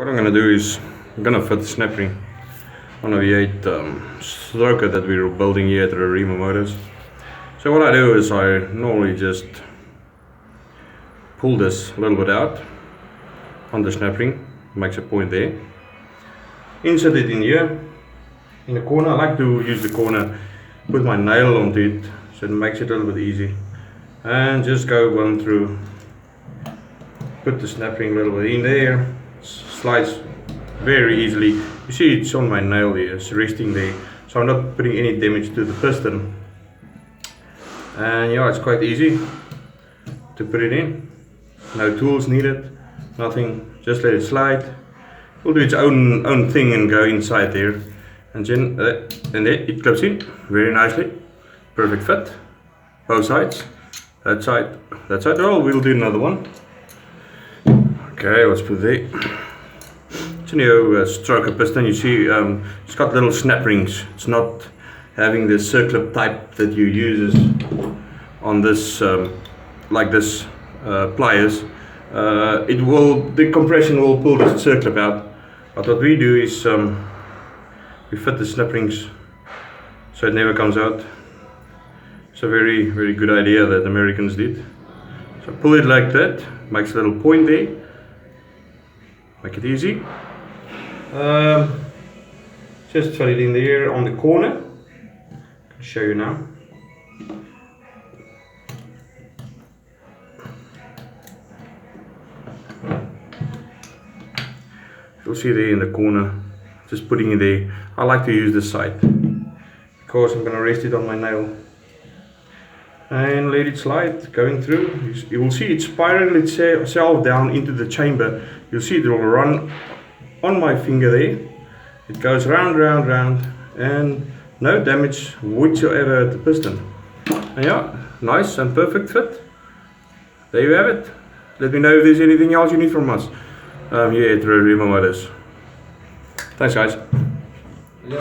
What I'm going to do is I'm going to fit the snap ring on a V8 stroker that we're building here at Rerima Motors. So what I do is I normally just pull this a little bit out on the snap ring, makes a point there, insert it in here in the corner. I like to use the corner, put my nail onto it so it makes it a little bit easy, and just go one through, put the snap ring a little bit in there, slides very easily. You see it's on my nail here, it's resting there, so I'm not putting any damage to the piston. And yeah, it's quite easy to put it in, no tools needed, nothing, just let it slide. It will do its own thing and go inside there, and then it clips in very nicely. Perfect fit, both sides, that side. Oh, we'll do another one. Okay, let's put there. It's a new stroker piston. You see it's got little snap rings. It's not having the circlip type that you use on this like this pliers. The compression will pull the circlip out, but what we do is we fit the snap rings so it never comes out. It's a very good idea that Americans did. So pull it like that, makes a little point there, make it easy. Just fit it in there on the corner. I'll show you now. You'll see there in the corner, just putting it there. I like to use this side because I'm going to rest it on my nail and let it slide going through. You will see it spiral itself down into the chamber. You'll see it will run on my finger there. It goes round and no damage whatsoever at the piston. And yeah, nice and perfect fit. There you have it. Let me know if there's anything else you need from us here at Rerima Motors. Thanks guys.